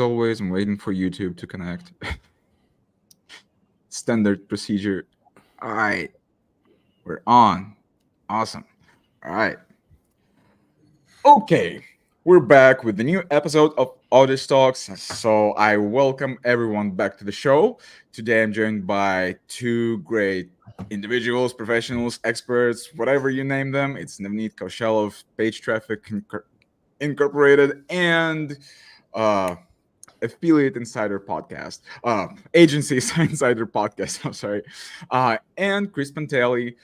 always, I'm waiting for YouTube to connect. Standard procedure. All right, we're on. Awesome. All right. Okay, we're back with the new episode of Odys Talks. So I welcome everyone back to the show. Today I'm joined by two great individuals, professionals, experts, whatever you name them. It's Navneet Kaushal of PageTraffic Incorporated and uh, Affiliate Insider Podcast, Agency Insider Podcast. I'm sorry, and Chris Panteli,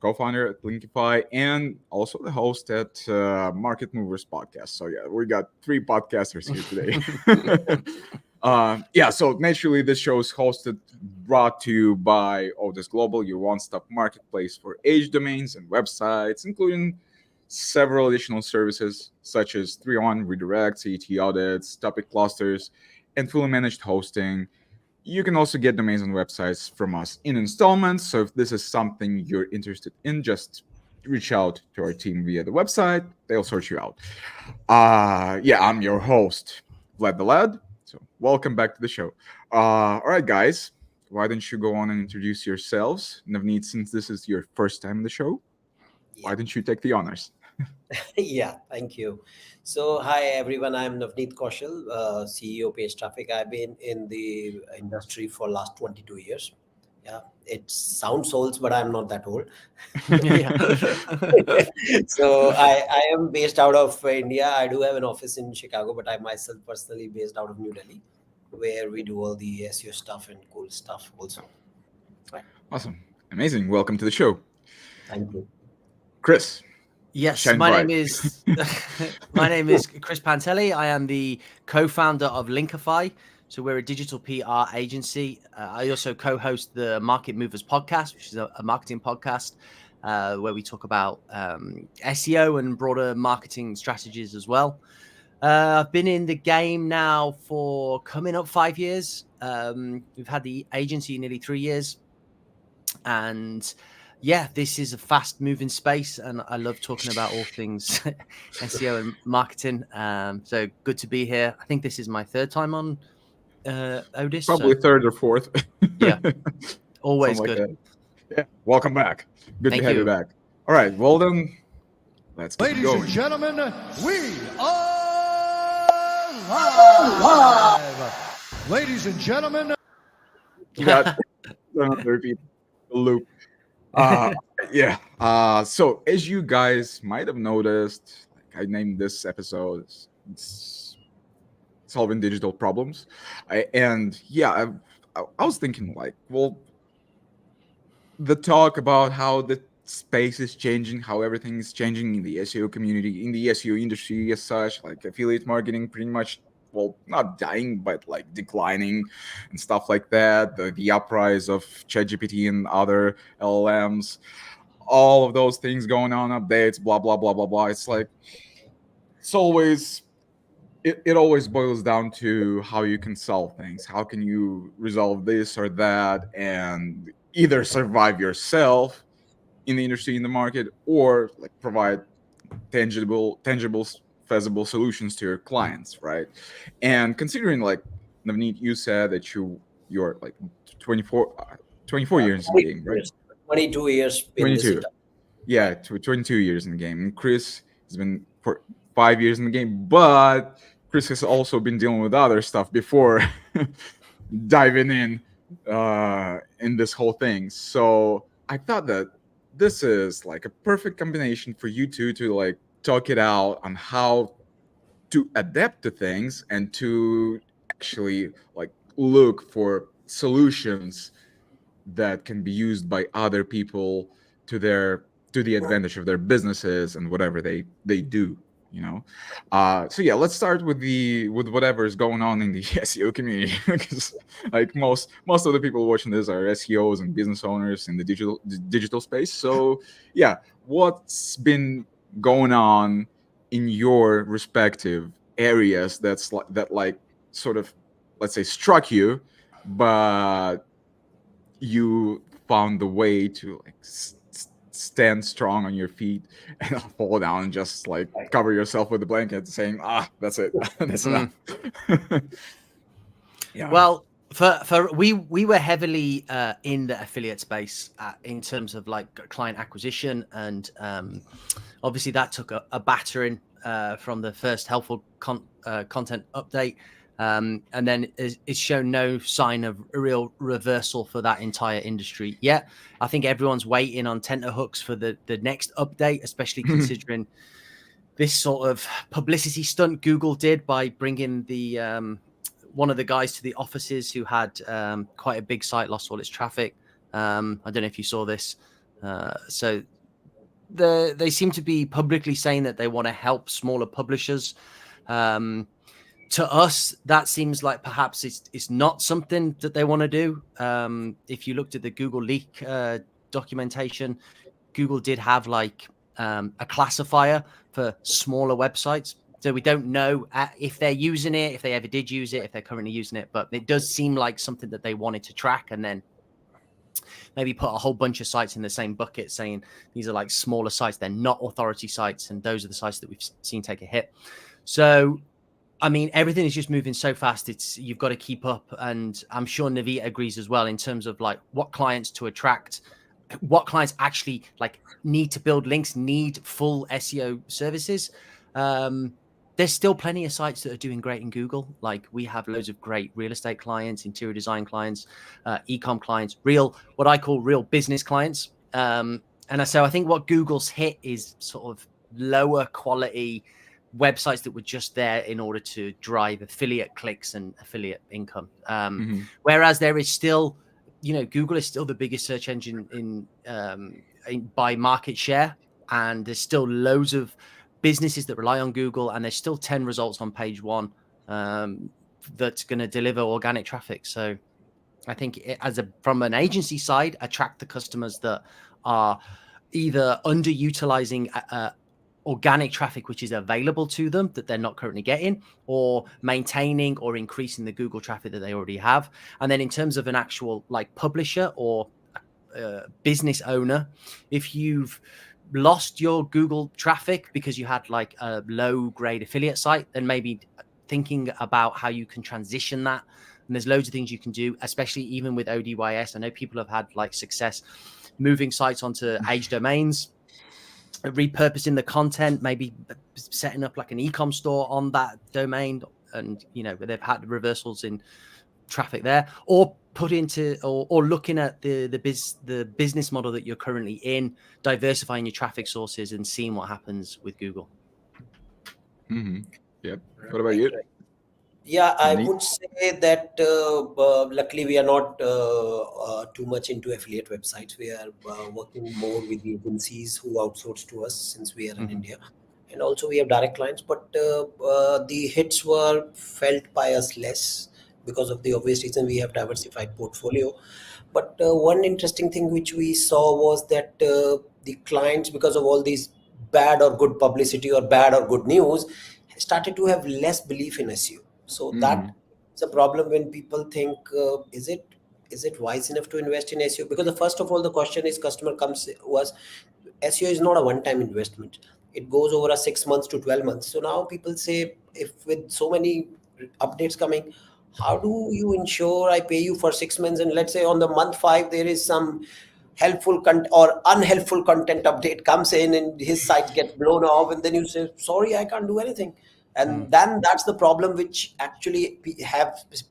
co-founder at Linkifi, and also the host at Market Movers Podcast. So yeah, we got three podcasters here today. Yeah, so naturally, this show is brought to you by Odys Global, your one-stop marketplace for age domains and websites, including several additional services such as 3-on redirect, CET audits, topic clusters, and fully managed hosting. You can also get domains and websites from us in installments. So if this is something you're interested in, just reach out to our team via the website. They'll sort you out. Yeah, I'm your host, Vlad the Lad. So welcome back to the show. All right, guys, why don't you go on and introduce yourselves? Navneet, since this is your first time in the show, why don't you take the honors? Yeah, thank you. So, hi everyone. I'm Navneet Kaushal, CEO PageTraffic. I've been in the industry for last 22 years. Yeah, it sounds old, but I'm not that old. Yeah. So, I am based out of India. I do have an office in Chicago, but I myself personally based out of New Delhi, where we do all the SEO stuff and cool stuff also. Awesome. Amazing. Welcome to the show. Thank you. Chris. Yes, Shine my bright. name is my name is Chris Panteli. I am the co-founder of Linkifi. So we're a digital PR agency. I also co-host the Market Movers podcast, which is a marketing podcast where we talk about SEO and broader marketing strategies as well. I've been in the game now for coming up 5 years. We've had the agency nearly 3 years, and yeah, this is a fast moving space and I love talking about all things SEO and marketing. So good to be here. I think this is my third time on Odys. Probably third or fourth. Yeah, always Something good. like that. Yeah, welcome back. Good Thank to have you you. back. All right, well then, let's get Ladies going. and gentlemen, we are live. Ladies and gentlemen, You got repeat the loop. Yeah. So as you guys might have noticed, like I named this episode it's solving digital problems. I was thinking like, well, the talk about how the space is changing, how everything is changing in the SEO community, in the SEO industry as such, like affiliate marketing pretty much, well, not dying, but like declining and stuff like that. The uprise of ChatGPT and other LLMs, all of those things going on, updates, blah, blah, blah, blah, blah. It's like, it's always, it always boils down to how you can solve things. How can you resolve this or that and either survive yourself in the industry, in the market, or like provide tangible, feasible solutions to your clients, right? And considering like Navneet, you said that you're like 24, 24 years in the game, right? 22 years in this 22. industry. Yeah, 22 years in the game. And Chris has been for 5 years in the game, but Chris has also been dealing with other stuff before diving in this whole thing. So I thought that this is like a perfect combination for you two to like talk it out on how to adapt to things and to actually like look for solutions that can be used by other people to the advantage of their businesses and whatever they do, you know. So yeah, let's start with whatever is going on in the SEO community, because like most of the people watching this are SEOs and business owners in the digital space. So yeah, what's been going on in your respective areas that like sort of, let's say, struck you, but you found the way to like stand strong on your feet and not fall down and just like cover yourself with a blanket saying, that's it. That's enough. Yeah. Well, for we were heavily in the affiliate space in terms of like client acquisition, and obviously that took a battering from the first helpful content update, and then it's shown no sign of a real reversal for that entire industry yet. I think everyone's waiting on tenterhooks for the next update, especially considering this sort of publicity stunt Google did by bringing the one of the guys to the offices who had quite a big site lost all its traffic. I don't know if you saw this. So they seem to be publicly saying that they want to help smaller publishers. To us, that seems like perhaps it's not something that they want to do. If you looked at the Google leak documentation, Google did have like a classifier for smaller websites. So we don't know if they're using it, if they ever did use it, if they're currently using it. But it does seem like something that they wanted to track, and then maybe put a whole bunch of sites in the same bucket saying these are like smaller sites. They're not authority sites. And those are the sites that we've seen take a hit. So, I mean, everything is just moving so fast. You've got to keep up. And I'm sure Navneet agrees as well in terms of like what clients to attract, what clients actually like need to build links, need full SEO services. There's still plenty of sites that are doing great in Google. Like we have loads of great real estate clients, interior design clients, e-com clients, what I call real business clients. And so I think what Google's hit is sort of lower quality websites that were just there in order to drive affiliate clicks and affiliate income. Whereas there is still, Google is still the biggest search engine in by market share. And there's still loads of businesses that rely on Google, and there's still 10 results on page one that's going to deliver organic traffic. So I think from an agency side, attract the customers that are either underutilizing organic traffic, which is available to them that they're not currently getting, or maintaining or increasing the Google traffic that they already have. And then in terms of an actual like publisher or business owner, if you've lost your Google traffic because you had like a low grade affiliate site, then maybe thinking about how you can transition that. And there's loads of things you can do, especially even with ODYS. I know people have had like success moving sites onto age domains, repurposing the content, maybe setting up like an e-com store on that domain. And, they've had reversals in traffic there, or put into or looking at the business model that you're currently in, diversifying your traffic sources and seeing what happens with Google. Yep. What about you? Yeah, I would say that luckily we are not too much into affiliate websites. We are working more with the agencies who outsource to us since we are in India. And also we have direct clients, but the hits were felt by us less because of the obvious reason we have diversified portfolio. But one interesting thing which we saw was that the clients, because of all these bad or good publicity or bad or good news, started to have less belief in SEO. So that's a problem when people think, is it wise enough to invest in SEO? Because first of all, the question is, customer comes to us, SEO is not a one-time investment. It goes over a 6 months to 12 months. So now people say, if with so many updates coming, how do you ensure I pay you for 6 months? And let's say on the month 5, there is some helpful or unhelpful content update comes in and his site gets blown off. And then you say, sorry, I can't do anything. And then that's the problem, which actually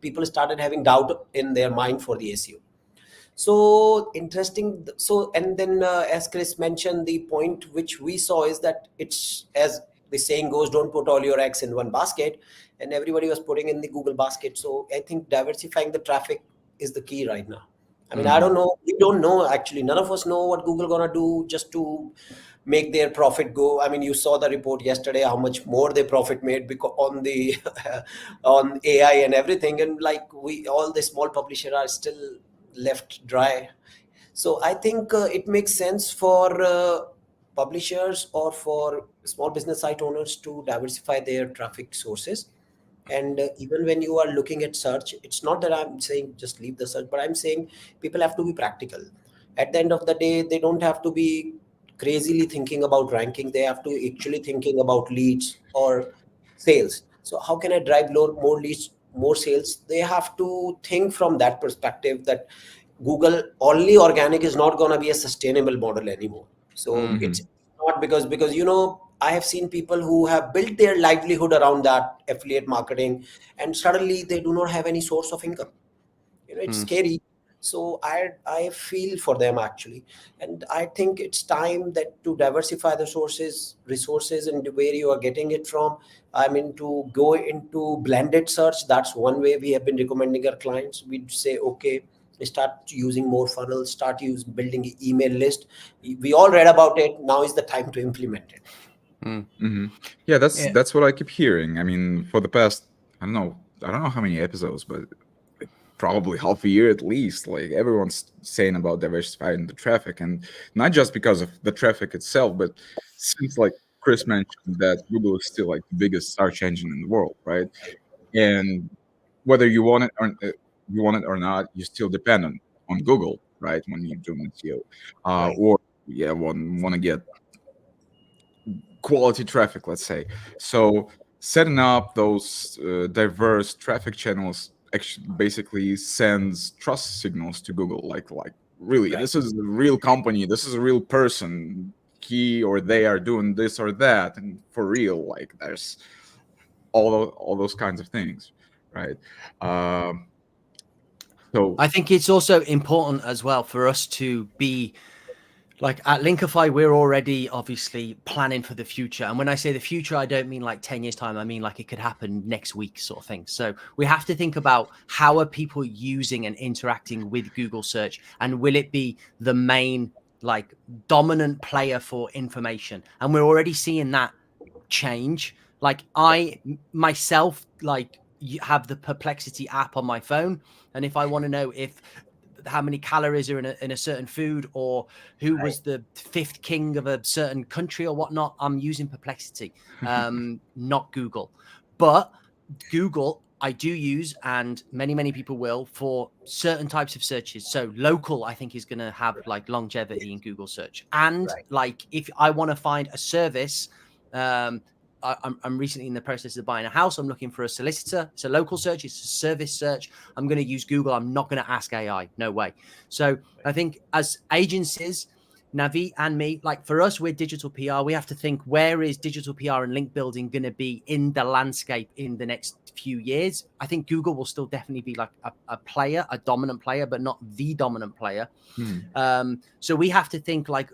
people started having doubt in their mind for the SEO. So interesting. So, and then as Chris mentioned, the point which we saw is that it's, as the saying goes, don't put all your eggs in one basket, and everybody was putting in the Google basket. So I think diversifying the traffic is the key right now. I mean, I don't know. We don't know, actually. None of us know what Google going to do just to make their profit go. I mean, you saw the report yesterday, how much more they profit made because on the on AI and everything. And like all the small publishers are still left dry. So I think it makes sense for publishers or for small business site owners to diversify their traffic sources. And even when you are looking at search, it's not that I'm saying just leave the search, but I'm saying people have to be practical. At the end of the day, they don't have to be crazily thinking about ranking. They have to actually thinking about leads or sales. So how can I drive more leads, more sales, they have to think from that perspective that Google only organic is not going to be a sustainable model anymore. So it's not because I have seen people who have built their livelihood around that affiliate marketing, and suddenly they do not have any source of income. It's scary. So I feel for them actually, and I think it's time that to diversify the resources and where you are getting it from. I mean, to go into blended search, that's one way we have been recommending our clients. We'd say, okay, start using more funnels, building an email list. We all read about it. Now is the time to implement it. Yeah, that's what I keep hearing. I mean, for the past, I don't know how many episodes, but probably half a year at least, like everyone's saying about diversifying the traffic, and not just because of the traffic itself, but since like Chris mentioned that Google is still like the biggest search engine in the world, right? And whether you want it or not, you still depend on Google, right? When you're doing SEO, Right. or yeah, want to get quality traffic, let's say. So setting up those diverse traffic channels actually basically sends trust signals to Google, like really, Right. this is a real company, this is a real person, he or they are doing this or that, and for real, like there's all those kinds of things, right? So I think it's also important as well for us to be like at Linkify, we're already obviously planning for the future. And when I say the future, I don't mean like 10 years time. I mean like it could happen next week sort of thing. So we have to think about how are people using and interacting with Google search, and will it be the main like dominant player for information? And we're already seeing that change. Like I myself, like have the Perplexity app on my phone. And if I want to know if how many calories are in a certain food, or who was the fifth king of a certain country or whatnot, I'm using Perplexity, not Google. But Google I do use, and many people will, for certain types of searches. So local, I think, is going to have like longevity in Google search. And like if I want to find a service, I'm recently in the process of buying a house. I'm looking for a solicitor. It's a local search. It's a service search. I'm going to use Google. I'm not going to ask AI. No way. So I think as agencies, Navneet and me, like for us, we're digital PR. We have to think, where is digital PR and link building going to be in the landscape in the next few years? I think Google will still definitely be like a player, a dominant player, but not the dominant player. So we have to think like,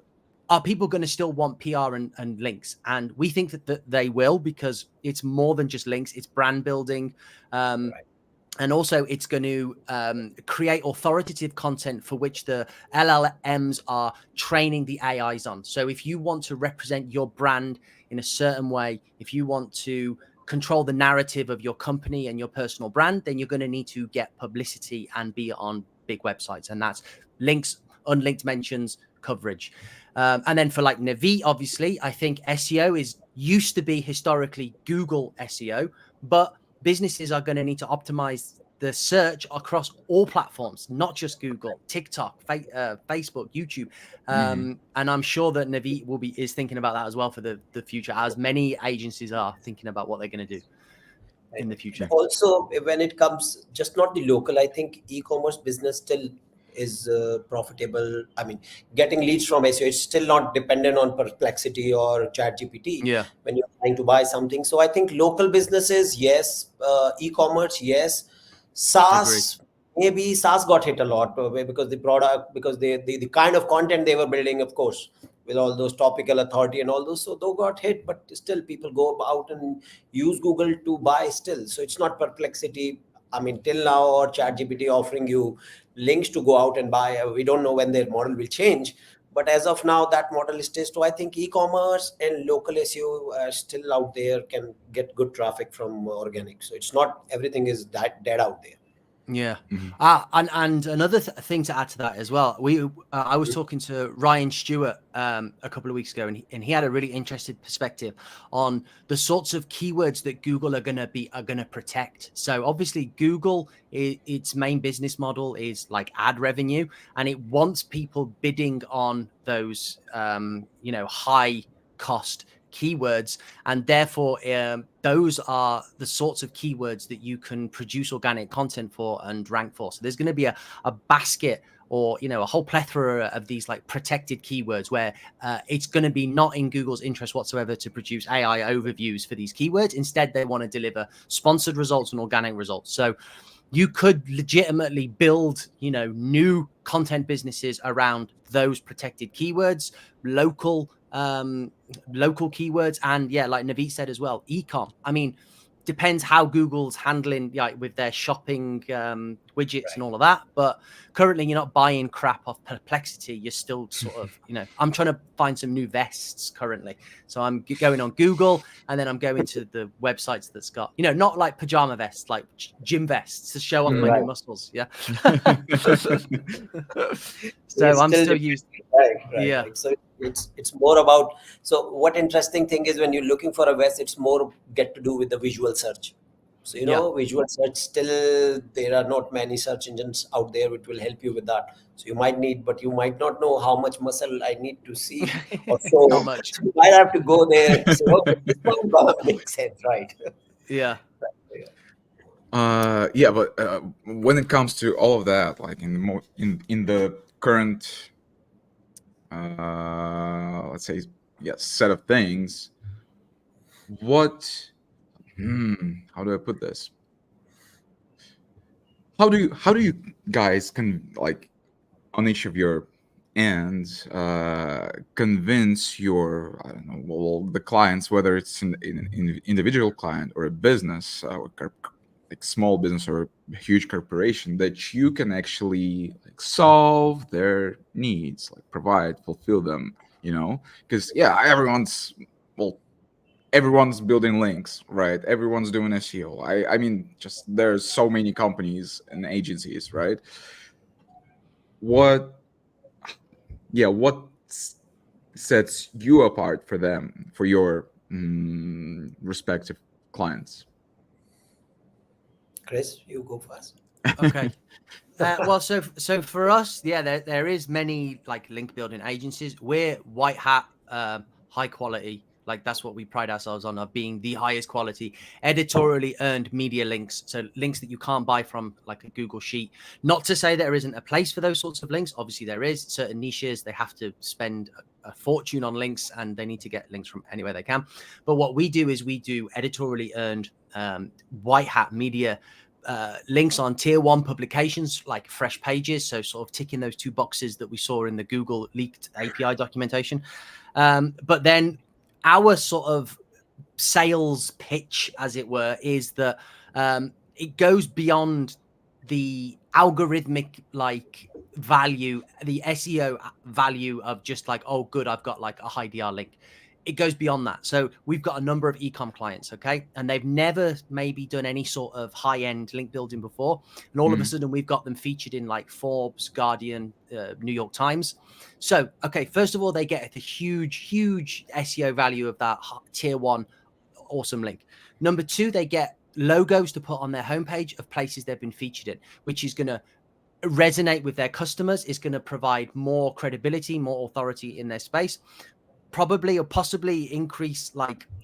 are people going to still want PR and links? And we think that they will, because it's more than just links. It's brand building. And also it's going to create authoritative content for which the LLMs are training the AIs on. So if you want to represent your brand in a certain way, if you want to control the narrative of your company and your personal brand, then you're going to need to get publicity and be on big websites. And that's links, unlinked mentions, coverage. And then for like Navneet, obviously, I think SEO used to be historically Google SEO, but businesses are going to need to optimize the search across all platforms, not just Google, TikTok, Facebook, YouTube. And I'm sure that Navneet is thinking about that as well for the future, as many agencies are thinking about what they're going to do in the future. Also, when it comes just not the local, I think e-commerce business still is profitable. I mean, getting leads from SEO, it's still not dependent on Perplexity or ChatGPT when you're trying to buy something. So I think local businesses, yes. E-commerce, yes. SaaS, maybe SaaS got hit a lot because the product, because the kind of content they were building, of course, with all those topical authority and all those. So they got hit, but still people go out and use Google to buy still. So it's not Perplexity, I mean, till now, or ChatGPT offering you links to go out and buy. We don't know when their model will change. But as of now, that model stays. So I think e-commerce and local SEO are still out there, can get good traffic from organic. So it's not everything is dead out there. Yeah. And another thing to add to that as well, I was talking to Ryan Stewart a couple of weeks ago, and he had a really interesting perspective on the sorts of keywords that Google are going to protect. So obviously Google, its main business model is like ad revenue, and it wants people bidding on those high cost keywords, and therefore those are the sorts of keywords that you can produce organic content for and rank for. So there's going to be a basket, or a whole plethora of these like protected keywords where it's going to be not in Google's interest whatsoever to produce AI overviews for these keywords. Instead, they want to deliver sponsored results and organic results. So you could legitimately build, new content businesses around those protected keywords, local keywords, and like Navneet said as well, e-com. I mean, depends how Google's handling with their shopping widgets and all of that. But currently, you're not buying crap off Perplexity. You're still sort of, I'm trying to find some new vests currently. So I'm going on Google, and then I'm going to the websites that's got, not like pajama vests, like gym vests to show off my new muscles. Yeah. So I'm still using. Yeah. Right. So it's more about, so what interesting thing is when you're looking for a vest, it's more get to do with the visual search. So visual search, still there are not many search engines out there which will help you with that. So you might need, but you might not know how much muscle I need to see or show. Not much. So you might have to go there and say, okay, this one gonna make sense, right? Yeah. But when it comes to all of that, like in the current let's say set of things, what how do I put this? How do you guys on each of your ends convince your the clients, whether it's an individual client or a business or like small business or a huge corporation, that you can actually solve their needs, fulfill them, because everyone's building links, right? Everyone's doing SEO. I mean, just there's so many companies and agencies, right? What sets you apart for your respective clients? Chris, you go first. Okay. Well, so for us, there is many like link building agencies. We're white hat, high quality. Like that's what we pride ourselves on, of being the highest quality, editorially earned media links. So links that you can't buy from like a Google sheet. Not to say there isn't a place for those sorts of links. Obviously there is. Certain niches, they have to spend a fortune on links, and they need to get links from anywhere they can. But what we do is we do editorially earned white hat media links on tier 1 publications like Fresh Pages. So sort of ticking those 2 boxes that we saw in the Google leaked API documentation. But then our sort of sales pitch, as it were, is that it goes beyond the algorithmic value, the SEO value of just oh, good, I've got a high DR link. It goes beyond that. So we've got a number of e-com clients, okay? And they've never maybe done any sort of high-end link building before. And all of a sudden we've got them featured in Forbes, Guardian, New York Times. So, okay, first of all, they get the huge SEO value of that tier 1 awesome link. Number 2, they get logos to put on their homepage of places they've been featured in, which is going to resonate with their customers. It's going to provide more credibility, more authority in their space. Probably or possibly increase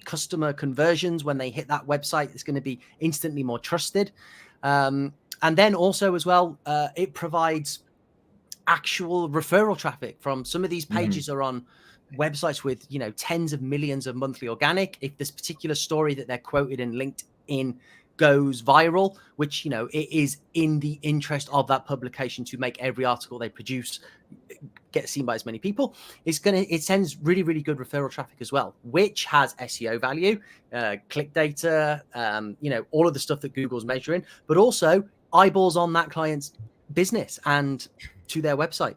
customer conversions when they hit that website. It's going to be instantly more trusted. And then also as well, it provides actual referral traffic from some of these pages are on websites with, tens of millions of monthly organic. If this particular story that they're quoted and linked in goes viral, which, it is in the interest of that publication to make every article they produce get seen by as many people, it sends really, really good referral traffic as well, which has SEO value, click data, all of the stuff that Google's measuring, but also eyeballs on that client's business and to their website.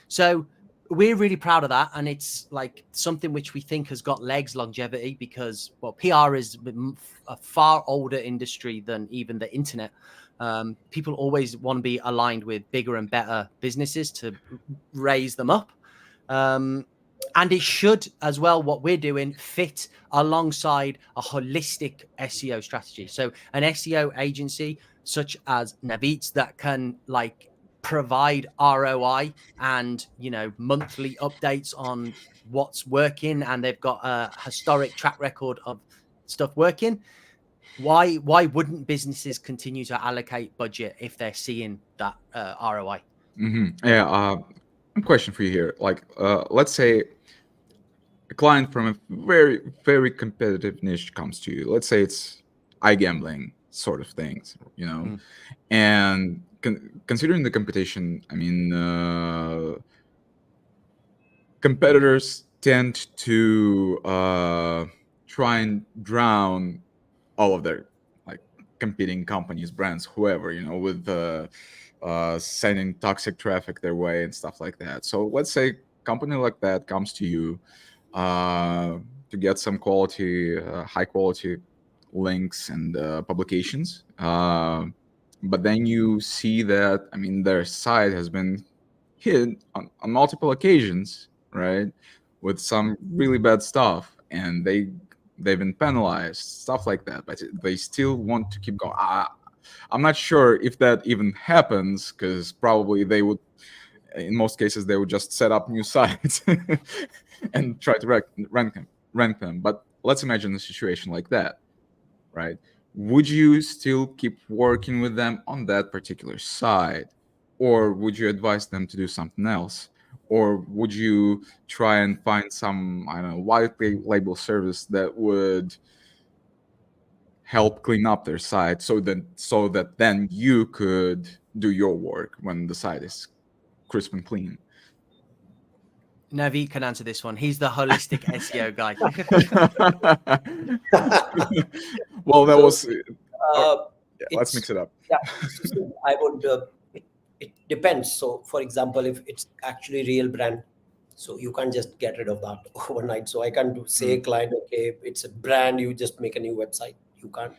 So we're really proud of that. And it's something which we think has got legs, longevity, because, well, PR is a far older industry than even the internet. People always want to be aligned with bigger and better businesses to raise them up. And it should as well, what we're doing, fit alongside a holistic SEO strategy. So an SEO agency such as Navneet that can provide ROI and, monthly updates on what's working, and they've got a historic track record of stuff working, why wouldn't businesses continue to allocate budget if they're seeing that ROI? Yeah. One question for you here. Like, let's say a client from a very, very competitive niche comes to you. Let's say it's iGambling sort of things, and considering the competition, I mean, competitors tend to try and drown all of their like competing companies, brands, whoever, with sending toxic traffic their way and stuff like that. So let's say a company like that comes to you to get some quality, high quality links and publications. But then you see that, I mean, their site has been hit on multiple occasions, right, with some really bad stuff, and they've been penalized, stuff like that, but they still want to keep going. I'm not sure if that even happens, because probably they would, in most cases, they would just set up new sites and try to rank them. But let's imagine a situation like that, right? Would you still keep working with them on that particular site, or would you advise them to do something else? Or would you try and find some, I don't know, white label service that would help clean up their site so that then you could do your work when the site is crisp and clean? Navneet can answer this one. He's the holistic SEO guy. Well, that was. Uh, Let's mix it up. Yeah, so I would. It depends. So, for example, if it's actually real brand, so you can't just get rid of that overnight. So I can't say client, okay, it's a brand, you just make a new website. You can't.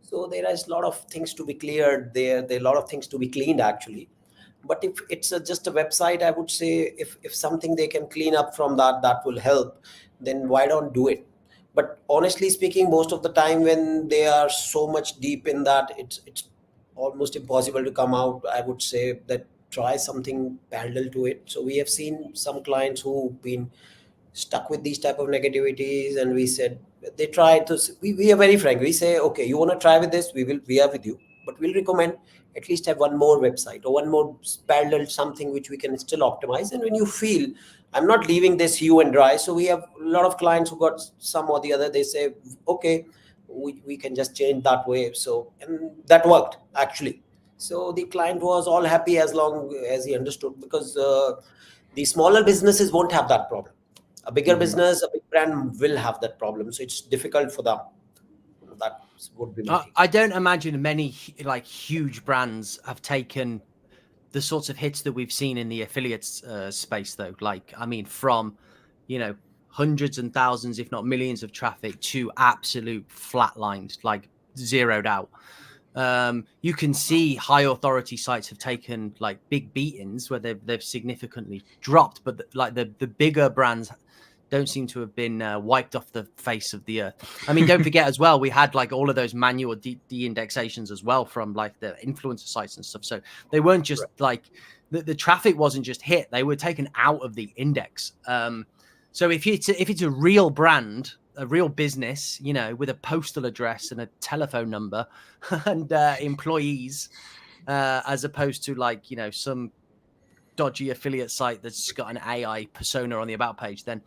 So there is a lot of things to be cleared there. There are a lot of things to be cleaned actually. But if it's just a website, I would say if something they can clean up from that will help, then why don't do it? But honestly speaking, most of the time when they are so much deep in that, it's almost impossible to come out. I would say that try something parallel to it. So we have seen some clients who've been stuck with these type of negativities, and we said they try to. We are very frank. We say, okay, you want to try with this, we are with you, but we'll recommend at least have one more website or one more parallel something which we can still optimize. And when you feel I'm not leaving this hue and dry, so we have a lot of clients who got some or the other, they say, okay, we can just change that way. So, and that worked actually. So the client was all happy as long as he understood, because the smaller businesses won't have that problem. A bigger business, a big brand will have that problem. So it's difficult for them. That would be my I don't imagine many like huge brands have taken the sorts of hits that we've seen in the affiliates space, though. Like, I mean, from, hundreds and thousands, if not millions of traffic to absolute flatlined, like zeroed out. You can see high authority sites have taken like big beatings where they've significantly dropped, but the bigger brands don't seem to have been wiped off the face of the earth. I mean, don't forget as well, we had like all of those manual de-indexations as well from like the influencer sites and stuff. So they weren't just like the traffic wasn't just hit; they were taken out of the index. So if it's a real brand, a real business, with a postal address and a telephone number and employees, as opposed to like some dodgy affiliate site that's got an AI persona on the about page, then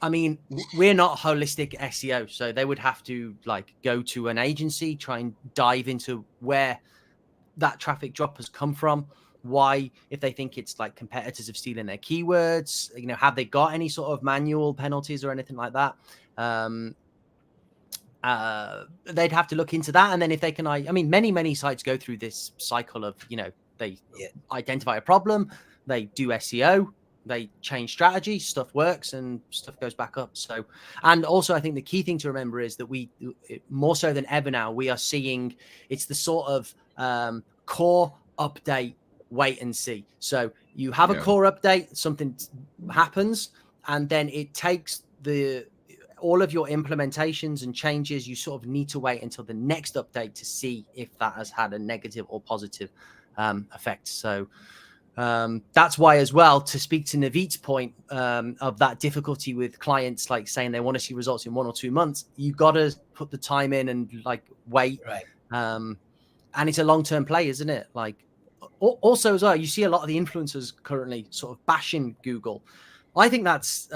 I mean, we're not holistic SEO, so they would have to like go to an agency, try and dive into where that traffic drop has come from, why, if they think it's like competitors have stealing their keywords, have they got any sort of manual penalties or anything like that? They'd have to look into that, and then if they can, I mean, many sites go through this cycle of they identify a problem, they do SEO, they change strategy, stuff works, and stuff goes back up. So, and also I think the key thing to remember is that we, more so than ever now, we are seeing it's the sort of core update, wait and see. So you have a core update, something happens, and then it takes all of your implementations and changes. You sort of need to wait until the next update to see if that has had a negative or positive effect. So that's why as well, to speak to Navneet's point of that difficulty with clients, like saying they want to see results in 1 or 2 months, you got to put the time in and like wait. Right. And it's a long-term play, isn't it? Like also as well, you see a lot of the influencers currently sort of bashing Google. I think that's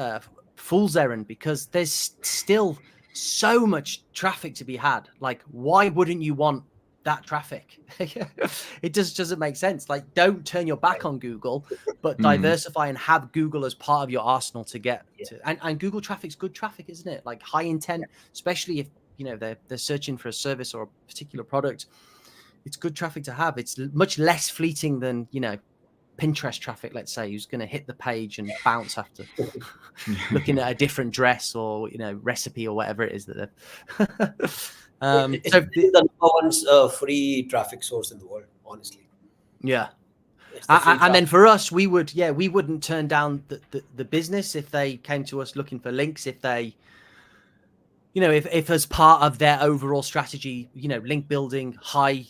fool's errand, because there's still so much traffic to be had. Like, why wouldn't you want that traffic? It just doesn't make sense. Like, don't turn your back on Google, but diversify and have Google as part of your arsenal to get to. And Google traffic's good traffic, isn't it? Like high intent, especially if they're searching for a service or a particular product. It's good traffic to have. It's much less fleeting than Pinterest traffic, let's say, who's going to hit the page and bounce after looking at a different dress or recipe or whatever it is that they're It's the number one free traffic source in the world, honestly. Yeah. And then for us, we wouldn't turn down the business if they came to us looking for links. If they, if as part of their overall strategy, link building, high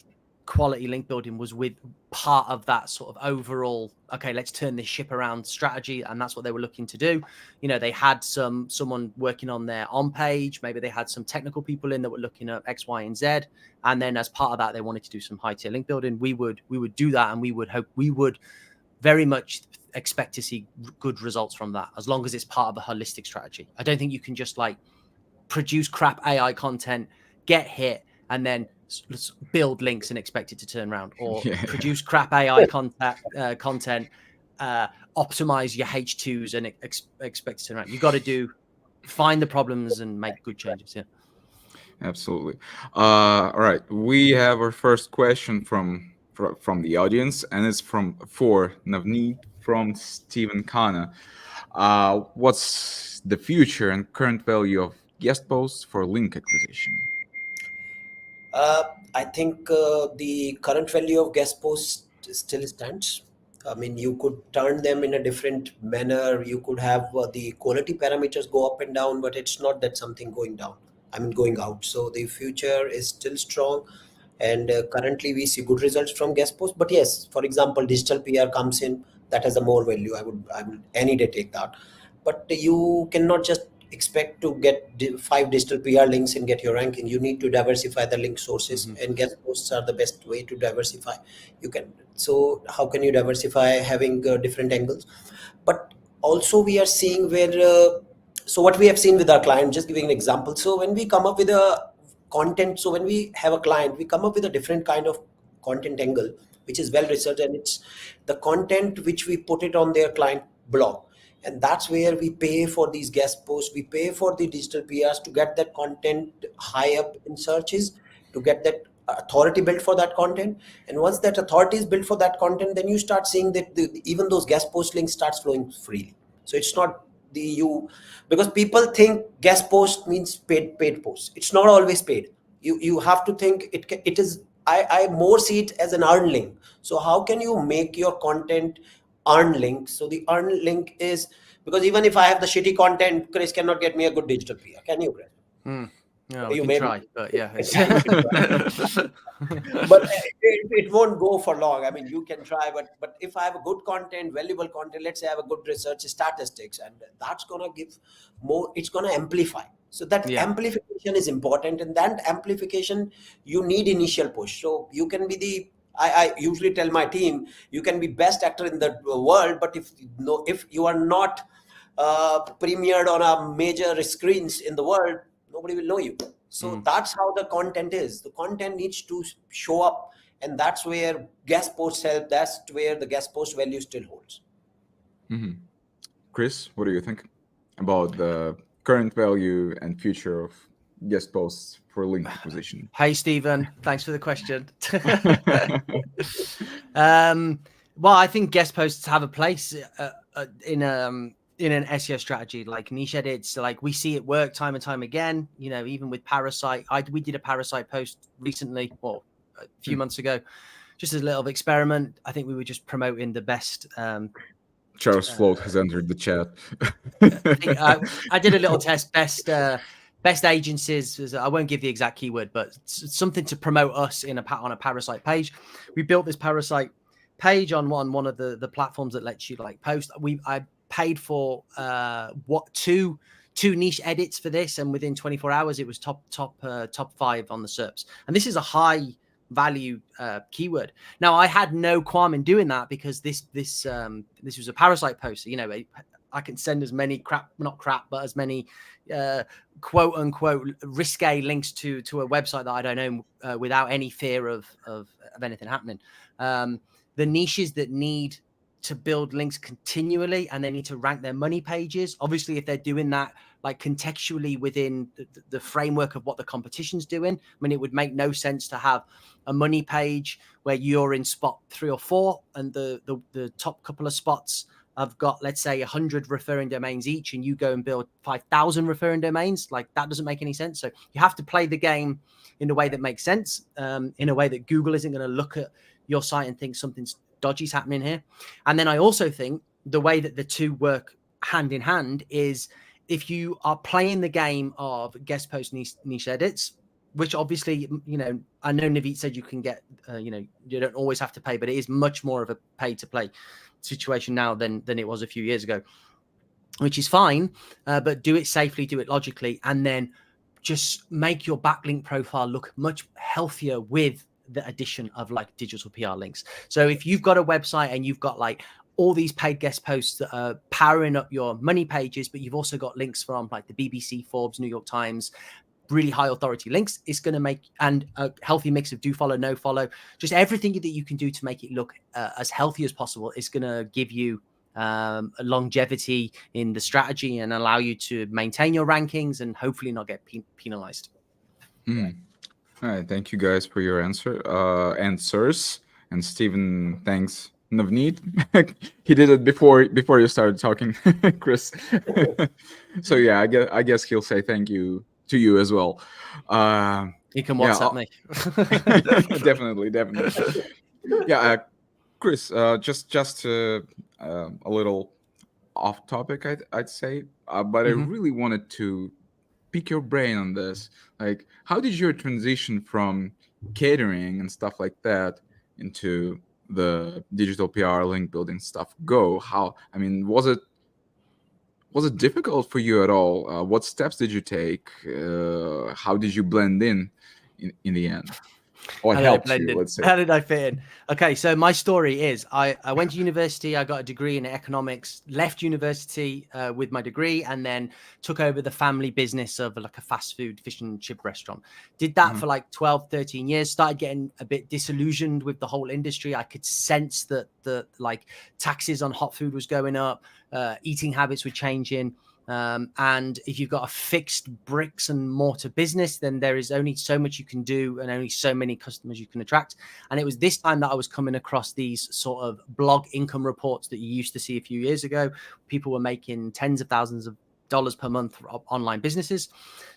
quality link building was with part of that sort of overall, okay, let's turn this ship around strategy. And that's what they were looking to do. They had someone working on their on page. Maybe they had some technical people in that were looking at X, Y, and Z. And then as part of that, they wanted to do some high tier link building. We would do that. And we would very much expect to see good results from that, as long as it's part of a holistic strategy. I don't think you can just like produce crap AI content, get hit, and then build links and expect it to turn around, or produce crap AI content, optimize your H2s and expect it to turn around. You got to find the problems and make good changes. Yeah, absolutely. All right, we have our first question from the audience, and it's for Navneet from Stephen Khanna. What's the future and current value of guest posts for link acquisition? I think the current value of guest posts still stands. I mean, you could turn them in a different manner. You could have the quality parameters go up and down, but it's not that something going out. So the future is still strong. And currently we see good results from guest posts. But yes, for example, digital PR comes in, that has a more value. I would any day take that. But you cannot just expect to get 5 digital PR links and get your ranking. You need to diversify the link sources, and guest posts are the best way to diversify. So how can you diversify? Having different angles. But also we are seeing so what we have seen with our client, just giving an example. So when we come up with a content, so when we have a client, we come up with a different kind of content angle, which is well researched, and it's the content which we put it on their client blog. And that's where we pay for these guest posts. We pay for the digital PRs to get that content high up in searches, to get that authority built for that content. And once that authority is built for that content, then you start seeing that even those guest post links starts flowing freely. So it's not because people think guest post means paid posts. It's not always paid. You have to think it is. I more see it as an earned link. So how can you make your content earn link? So the earn link is, because even if I have the shitty content, Chris cannot get me a good digital PR. Can you, Chris? No, you may try, but yeah. But it won't go for long. I mean, you can try, but if I have a good content, valuable content, let's say I have a good research statistics, and that's going to give more, it's going to amplify. So that amplification is important, and that amplification, you need initial push. So you can be I usually tell my team, you can be best actor in the world, but if you are not premiered on a major screens in the world, nobody will know you. So that's how the content is. The content needs to show up, and that's where guest posts help. That's where the guest post value still holds. Chris, what do you think about the current value and future of guest posts for link acquisition? Hey, Stephen, thanks for the question. Well, I think guest posts have a place in an SEO strategy, like niche edits. Like we see it work time and time again. Even with Parasite, we did a Parasite post recently, or a few months ago, just as a little experiment. I think we were just promoting the best. Charles Float has entered the chat. I did a little test, best agencies. I won't give the exact keyword, but something to promote us on a Parasite page. We built this Parasite page on one of the platforms that lets you like post. I paid for two niche edits for this, and within 24 hours it was top 5 on the SERPs. And this is a high value keyword. Now I had no qualm in doing that because this was a parasite post. You know, I can send as many but as many quote unquote risque links to a website that I don't know without any fear of anything happening. The niches that need to build links continually and they need to rank their money pages. Obviously, if they're doing that like contextually within the framework of what the competition's doing, I mean, it would make no sense to have a money page where you're in spot 3 or 4 and the top couple of spots have got, let's say, 100 referring domains each, and you go and build 5,000 referring domains. Like, that doesn't make any sense. So you have to play the game in a way that makes sense, in a way that Google isn't going to look at your site and think something's dodgy's happening here. And then I also think the way that the two work hand in hand is if you are playing the game of guest post niche edits, which obviously, you know, I know Navneet said you can get, you know, you don't always have to pay, but it is much more of a pay to play situation now than it was a few years ago, which is fine. But do it safely, do it logically, and then just make your backlink profile look much healthier with the addition of like digital PR links. So if you've got a website and you've got like all these paid guest posts that are powering up your money pages, but you've also got links from like the BBC, Forbes, New York Times, really high authority links, it's going to make, and a healthy mix of do follow, no follow, just everything that you can do to make it look as healthy as possible is going to give you a longevity in the strategy and allow you to maintain your rankings and hopefully not get penalized. All right, thank you guys for your answers. And Stephen, thanks. Navneet, he did it before you started talking, Chris. So yeah, I guess he'll say thank you to you as well. You can WhatsApp me. Definitely. Yeah, Chris, just a little off topic, I'd say, but I really wanted to pick your brain on this. Like, how did your transition from catering and stuff like that into the digital PR link building stuff go? How, I mean, was it difficult for you at all? What steps did you take? How did you blend in the end? Or helped you, let's say. How did I fit in? Okay, so my story is I went to university, I got a degree in economics, left university with my degree, and then took over the family business of like a fast food fish and chip restaurant. Did that for like 12, 13 years, started getting a bit disillusioned with the whole industry. I could sense that the like taxes on hot food was going up, eating habits were changing. And if you've got a fixed bricks and mortar business, then there is only so much you can do and only so many customers you can attract. And it was this time that I was coming across these sort of blog income reports that you used to see a few years ago. People were making tens of thousands of dollars per month for online businesses.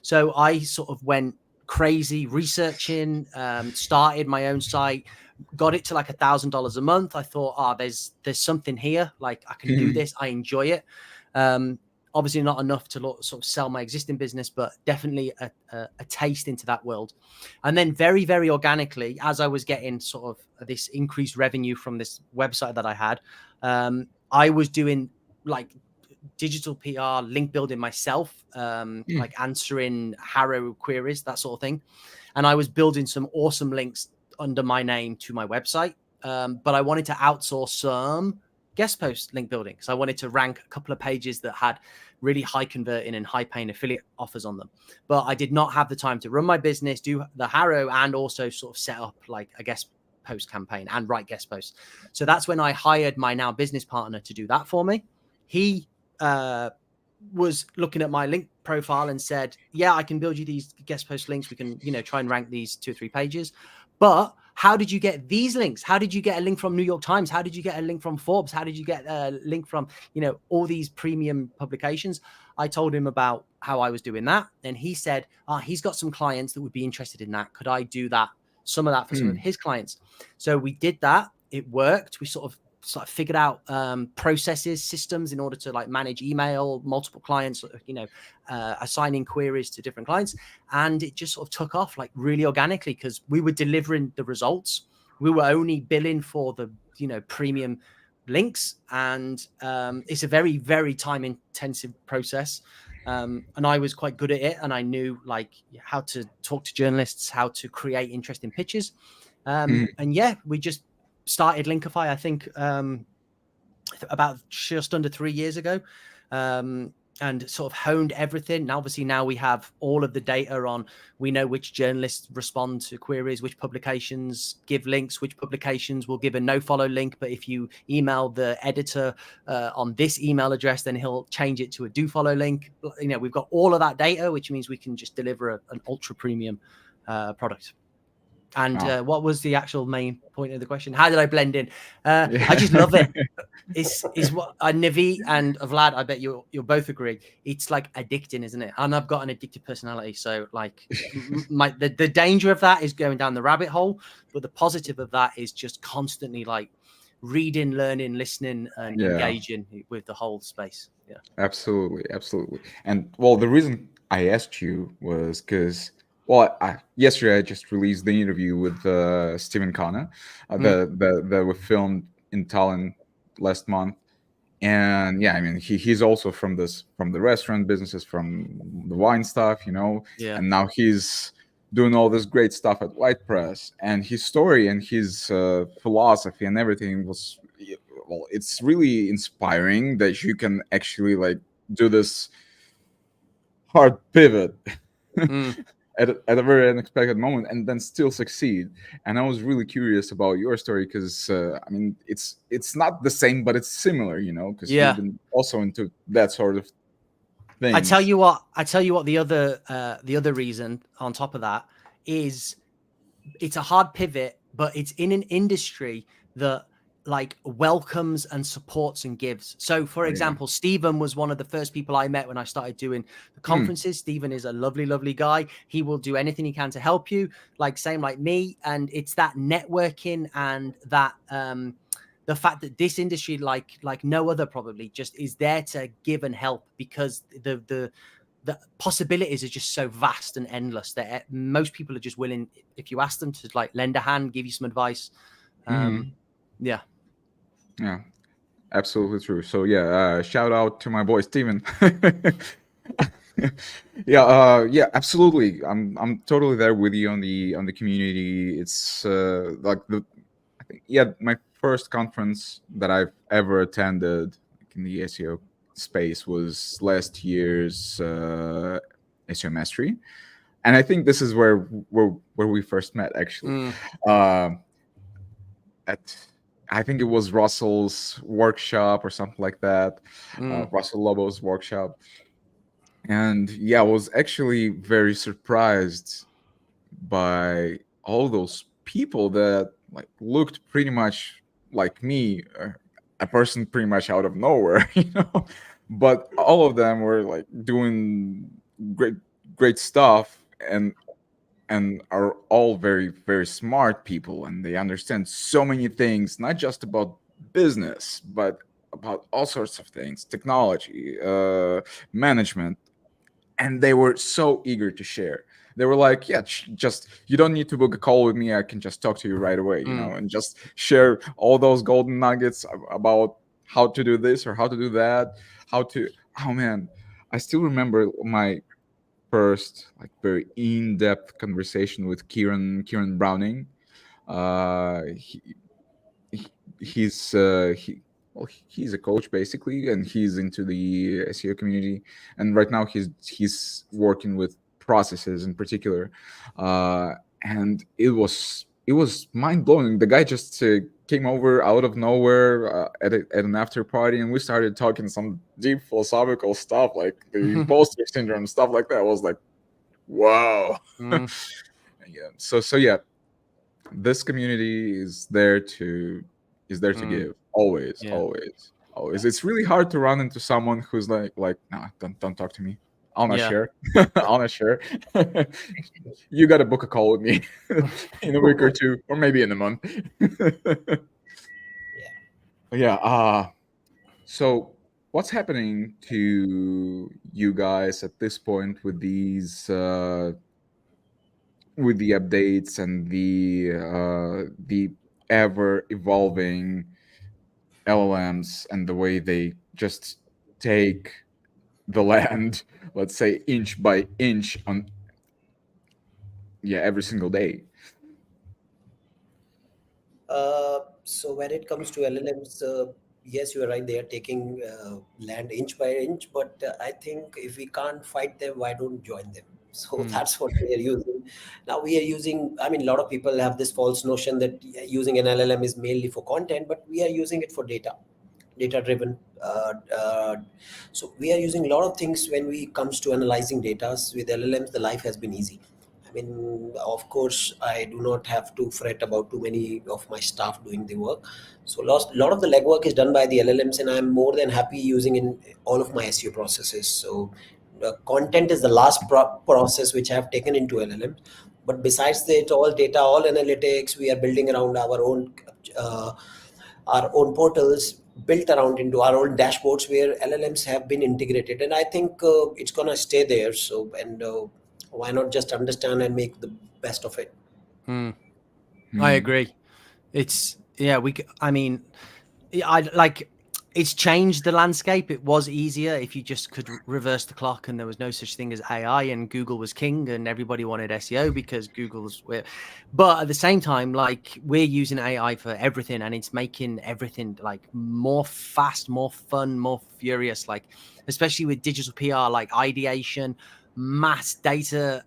So I sort of went crazy researching, started my own site, got it to like $1,000 a month. I thought, there's something here. Like, I can do this. I enjoy it. Obviously not enough to sort of sell my existing business, but definitely a taste into that world. And then very, very organically, as I was getting sort of this increased revenue from this website that I had, I was doing like digital PR, link building myself, like answering Harrow queries, that sort of thing. And I was building some awesome links under my name to my website. But I wanted to outsource some guest post link building because I wanted to rank a couple of pages that had really high converting and high paying affiliate offers on them. But I did not have the time to run my business, do the Harrow, and also sort of set up like a guest post campaign and write guest posts. So that's when I hired my now business partner to do that for me. He was looking at my link profile and said, yeah, I can build you these guest post links. We can, try and rank these 2 or 3 pages. But how did you get these links? How did you get a link from New York Times? How did you get a link from Forbes? How did you get a link from, all these premium publications? I told him about how I was doing that. And he said, he's got some clients that would be interested in that. Could I do that? Some of that for some of his clients. So we did that. It worked. We sort of figured out processes, systems in order to like manage email, multiple clients, assigning queries to different clients. And it just sort of took off like really organically because we were delivering the results. we were only billing for the premium links, and it's a very, very time intensive process. And I was quite good at it, and I knew like how to talk to journalists, how to create interesting pitches. And yeah, we just started Linkifi, I think, about just under 3 years ago, and sort of honed everything. Now, obviously, now we have all of the data on, we know which journalists respond to queries, which publications give links, which publications will give a no follow link. But if you email the editor on this email address, then he'll change it to a do follow link. We've got all of that data, which means we can just deliver an ultra premium product. And what was the actual main point of the question? How did I blend in? I just love it. Is what Navneet and Vlad, I bet you'll both agree. It's like addicting, isn't it? And I've got an addictive personality, so like the danger of that is going down the rabbit hole, but the positive of that is just constantly like reading, learning, listening, and engaging with the whole space. Yeah, absolutely. And well, the reason I asked you was because yesterday I just released the interview with Stephen Connor that we filmed in Tallinn last month. And yeah, I mean, he's also from the restaurant businesses, from the wine stuff, Yeah. And now he's doing all this great stuff at White Press. And his story and his philosophy and everything was, well, it's really inspiring that you can actually like do this hard pivot at a very unexpected moment and then still succeed. And I was really curious about your story because I mean, it's not the same, but it's similar, because you've been also into that sort of thing. I tell you what, the other reason on top of that is it's a hard pivot, but it's in an industry that like welcomes and supports and gives. So for example, Stephen was one of the first people I met when I started doing the conferences. Stephen is a lovely, lovely guy. He will do anything he can to help you, like same like me. And it's that networking and that the fact that this industry, like no other probably, just is there to give and help, because the possibilities are just so vast and endless that most people are just willing, if you ask them, to like lend a hand, give you some advice. Yeah, absolutely true. So yeah, shout out to my boy Steven. Yeah, absolutely. I'm totally there with you on the community. It's I think my first conference that I've ever attended in the SEO space was last year's SEO Mastery, and I think this is where we first met actually. I think it was Russell's workshop or something like that, Russell Lobo's workshop. And yeah, I was actually very surprised by all those people that like looked pretty much like me, a person pretty much out of nowhere, but all of them were like doing great stuff and are all very, very smart people, and they understand so many things, not just about business, but about all sorts of things, technology, management, and they were so eager to share. They were like, yeah, just, you don't need to book a call with me, I can just talk to you right away, and just share all those golden nuggets about how to do this or how to do that, oh man, I still remember my first like very in-depth conversation with Kieran Browning. He's he's a coach basically, and he's into the SEO community. And right now he's working with processes in particular. And it was mind blowing. The guy just came over out of nowhere at an after party, and we started talking some deep philosophical stuff like the imposter syndrome, stuff like that. I was like, wow. Yeah. So yeah, this community is there to give always. It's really hard to run into someone who's like nah, don't talk to me, I'll not share. I'll not share. You got to book a call with me in a week or two, or maybe in a month. So what's happening to you guys at this point with these with the updates and the ever evolving LLMs and the way they just take the land, let's say inch by inch on every single day. So when it comes to LLMs, yes, you are right. They are taking land inch by inch, but I think if we can't fight them, why don't join them? So that's what we are using. Now we are using, I mean, a lot of people have this false notion that using an LLM is mainly for content, but we are using it for data driven. So we are using a lot of things when we comes to analyzing data. With LLMs, the life has been easy. I mean, of course, I do not have to fret about too many of my staff doing the work. So a lot of the legwork is done by the LLMs, and I'm more than happy using in all of my SEO processes. So the content is the last process which I have taken into LLMs. But besides that, all data, all analytics, we are building around our own portals built around into our own dashboards where LLMs have been integrated, and I think it's gonna stay there. So, and why not just understand and make the best of it? I agree. It's I mean, I like. It's changed the landscape. It was easier if you just could reverse the clock and there was no such thing as AI and Google was king and everybody wanted SEO because Google's. But at the same time, like we're using AI for everything and it's making everything like more fast, more fun, more furious. Like especially with digital PR, like ideation, mass data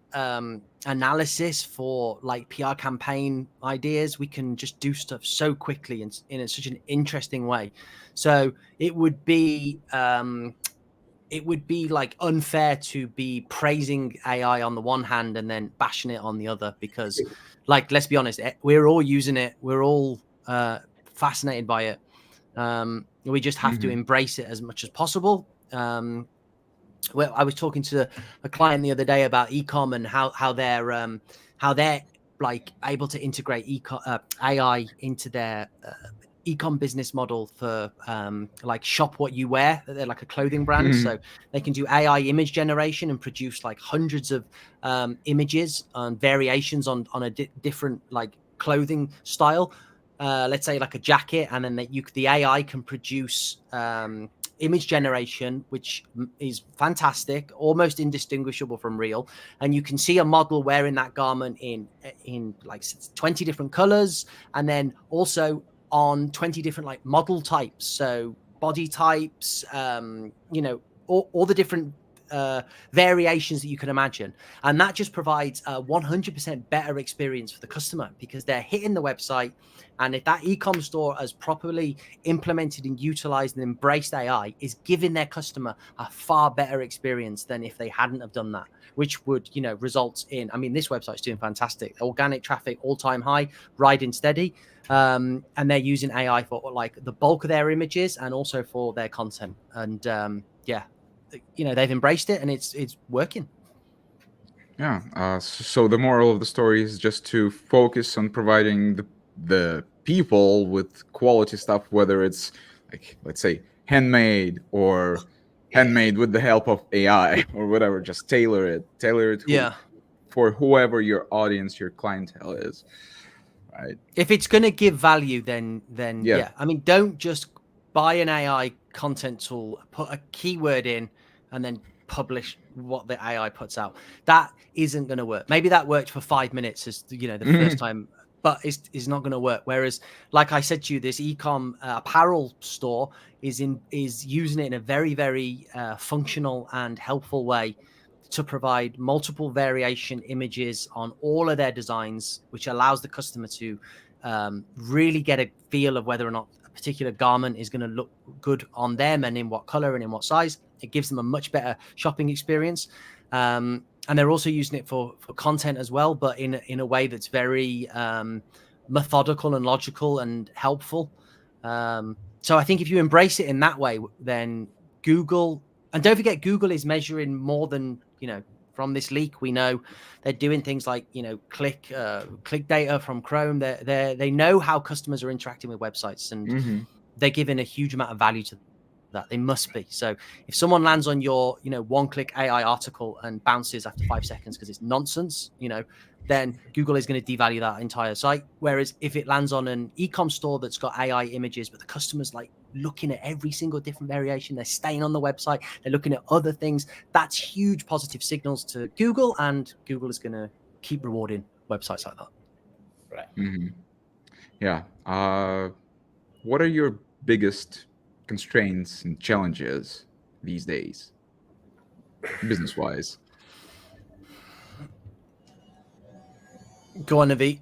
analysis for like PR campaign ideas. We can just do stuff so quickly and in such an interesting way. So it would be like unfair to be praising AI on the one hand and then bashing it on the other, because like, let's be honest, we're all using it. We're all fascinated by it. We just have to embrace it as much as possible. Well, I was talking to a client the other day about ecom and how they're like able to integrate AI into their ecom business model for like shop what you wear. They're like a clothing brand, so they can do AI image generation and produce like hundreds of images and variations on a different like clothing style. Let's say like a jacket, and then the AI can produce image generation, which is fantastic, almost indistinguishable from real. And you can see a model wearing that garment in like 20 different colors, and then also on 20 different like model types, so body types, all the different variations that you can imagine. And that just provides a 100% better experience for the customer, because they're hitting the website, and if that e-com store has properly implemented and utilized and embraced AI, is giving their customer a far better experience than if they hadn't have done that, which would result in, I mean, this website's doing fantastic, organic traffic all-time high, riding steady, and they're using AI for like the bulk of their images and also for their content. And they've embraced it and it's working. So the moral of the story is just to focus on providing the people with quality stuff, whether it's like, let's say, handmade or handmade with the help of AI or whatever. Just tailor it for whoever your audience, your clientele is. Right. If it's going to give value, then yeah. I mean, don't just buy an AI content tool, put a keyword in, and then publish what the AI puts out. That isn't going to work. Maybe that worked for 5 minutes as the first time, but it's not going to work. Whereas, like I said to you, this ecom apparel store is using it in a very, very functional and helpful way to provide multiple variation images on all of their designs, which allows the customer to really get a feel of whether or not a particular garment is going to look good on them and in what color and in what size. It gives them a much better shopping experience. And they're also using it for content as well, but in a way that's very methodical and logical and helpful. So I think if you embrace it in that way, then Google, and don't forget, Google is measuring more than, from this leak, we know they're doing things like, click data from Chrome. They know how customers are interacting with websites, and they're giving a huge amount of value to that. They must be. So if someone lands on your, one-click AI article and bounces after 5 seconds because it's nonsense, then Google is going to devalue that entire site. Whereas if it lands on an e-com store that's got AI images, but the customer's like looking at every single different variation, they're staying on the website, they're looking at other things, that's huge positive signals to Google, and Google is going to keep rewarding websites like that. Right. Mm-hmm. Yeah. What are your biggest constraints and challenges these days, business-wise? Go on, Navneet.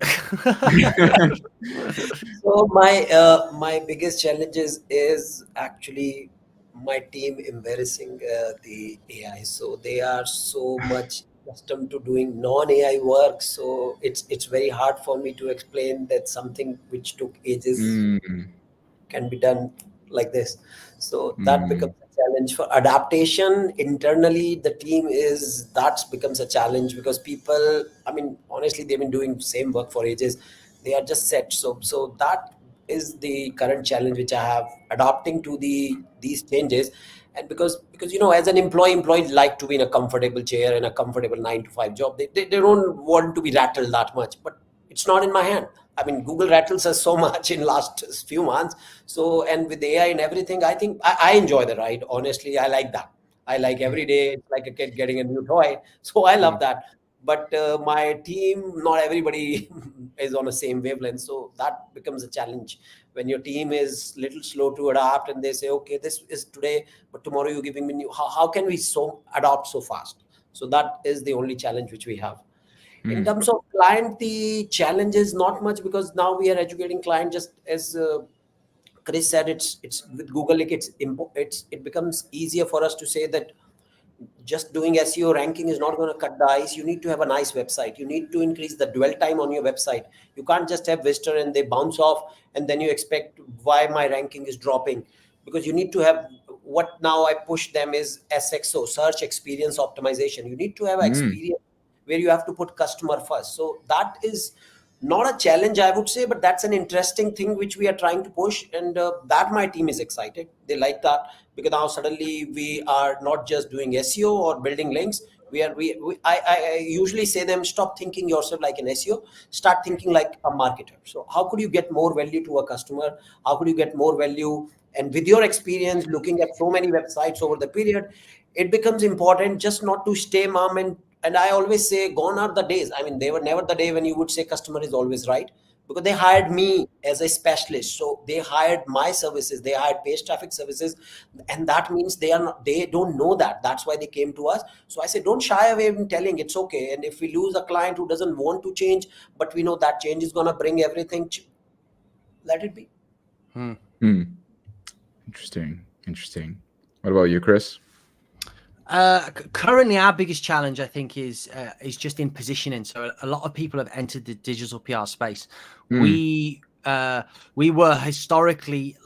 So my biggest challenges is actually my team embarrassing the AI. So they are so much accustomed to doing non-AI work. So it's very hard for me to explain that something which took ages Mm, can be done like this. So that becomes mm, a challenge for adaptation internally. The team is that becomes a challenge because people, I mean, honestly, they've been doing the same work for ages. They are just set. So that is the current challenge which I have, adapting to these changes. And because as an employees like to be in a comfortable chair in a comfortable 9 to 5 job. They don't want to be rattled that much, but it's not in my hand. I mean, Google rattles us so much in last few months. So, and with AI and everything, I think I enjoy the ride. Honestly, I like that. I like every day, it's like a kid getting a new toy. So I love that. But my team, not everybody is on the same wavelength. So that becomes a challenge when your team is little slow to adapt and they say, okay, this is today, but tomorrow you're giving me new. How can we so adapt so fast? So that is the only challenge which we have. In mm, terms of client, the challenge is not much because now we are educating client, just as Chris said. It's with Google, like it becomes easier for us to say that just doing SEO ranking is not going to cut the ice. You need to have a nice website. You need to increase the dwell time on your website. You can't just have visitor and they bounce off and then you expect why my ranking is dropping, because you need to have what now I push them is SXO, search experience optimization. You need to have mm, experience where you have to put customer first. So that is not a challenge, I would say, but that's an interesting thing which we are trying to push, and that my team is excited. They like that because now suddenly we are not just doing SEO or building links. I usually say them, stop thinking yourself like an SEO, start thinking like a marketer. So how could you get more value to a customer? How could you get more value? And with your experience looking at so many websites over the period, it becomes important just not to stay mum. And I always say, gone are the days. I mean, they were never the day when you would say customer is always right, because they hired me as a specialist. So they hired my services, they hired PageTraffic services, and that means they don't know that. That's why they came to us. So I say, don't shy away in telling it's okay. And if we lose a client who doesn't want to change, but we know that change is gonna bring everything, let it be. mm. Interesting. What about you, Chris? Currently, our biggest challenge, I think, is just in positioning. So a lot of people have entered the digital PR space. We were historically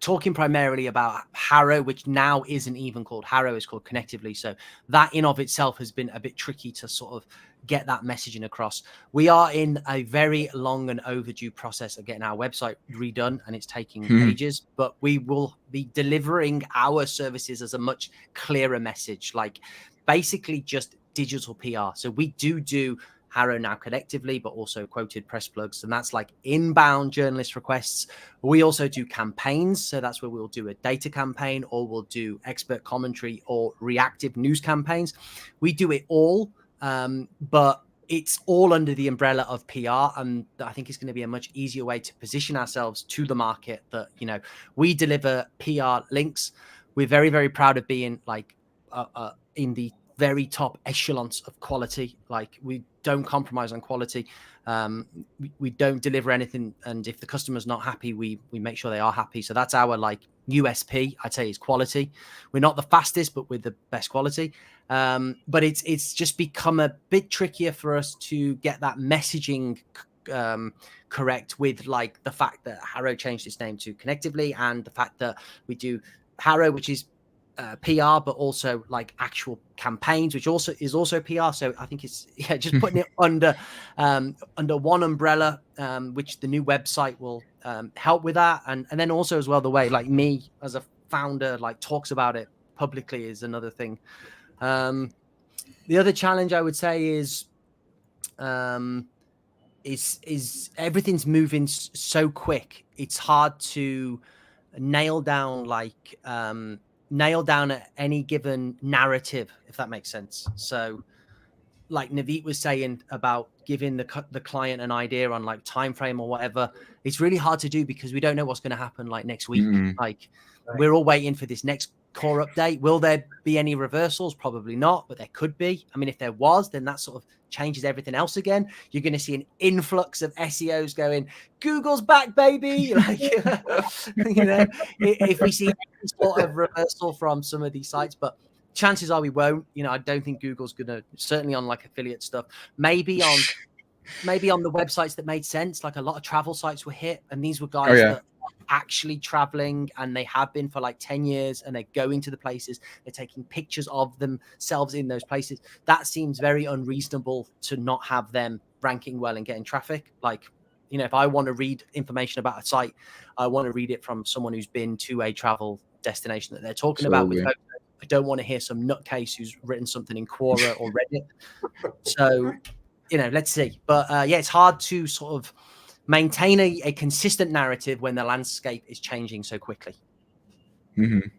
talking primarily about Harrow, which now isn't even called Harrow, it's called Connectively. So that in of itself has been a bit tricky to sort of get that messaging across. We are in a very long and overdue process of getting our website redone, and it's taking ages, but we will be delivering our services as a much clearer message, like basically just digital PR. So we do Harrow now collectively, but also quoted press plugs. And that's like inbound journalist requests. We also do campaigns. So that's where we'll do a data campaign, or we'll do expert commentary or reactive news campaigns. We do it all, but it's all under the umbrella of PR. And I think it's going to be a much easier way to position ourselves to the market that, we deliver PR links. We're very, very proud of being like in the very top echelons of quality. Like, we don't compromise on quality. We don't deliver anything, and if the customer's not happy, we make sure they are happy. So that's our like USP, I'd say, is quality. We're not the fastest, but we're the best quality. But it's just become a bit trickier for us to get that messaging correct, with like the fact that Harrow changed its name to Connectively, and the fact that we do Harrow, which is PR, but also like actual campaigns, which also is also PR. So I think it's just putting it under one umbrella, which the new website will help with that, and then also as well the way like me as a founder like talks about it publicly is another thing. The other challenge I would say is everything's moving so quick. It's hard to nail down any given narrative, if that makes sense. So like Navneet was saying about giving the client an idea on like time frame or whatever, it's really hard to do because we don't know what's going to happen like next week. Like we're all waiting for this next core update. Will there be any reversals? Probably not, but there could be. I mean, if there was, then that sort of changes everything else again. You're going to see an influx of SEOs going, Google's back, baby. Like, if we see any sort of reversal from some of these sites, but chances are we won't. I don't think Google's going to, certainly on like affiliate stuff, maybe on the websites that made sense. Like a lot of travel sites were hit, and these were guys that actually traveling, and they have been for like 10 years, and they're going to the places, they're taking pictures of themselves in those places. That seems very unreasonable to not have them ranking well and getting traffic. Like, if I want to read information about a site, I want to read it from someone who's been to a travel destination that they're talking about with. I don't want to hear some nutcase who's written something in Quora or Reddit. So, let's see. But it's hard to sort of maintain a consistent narrative when the landscape is changing so quickly.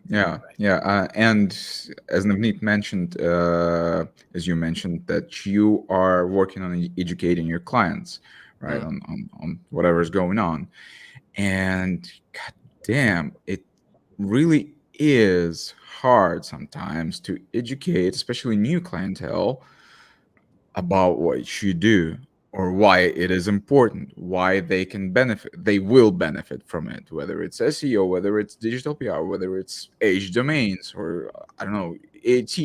Yeah. And as Navneet mentioned, as you mentioned, that you are working on educating your clients, right, on whatever's going on. And god damn, it really is hard sometimes to educate, especially new clientele, about what you do or why it is important, why they will benefit from it, whether it's SEO, whether it's digital PR, whether it's H domains, or I don't know, AT,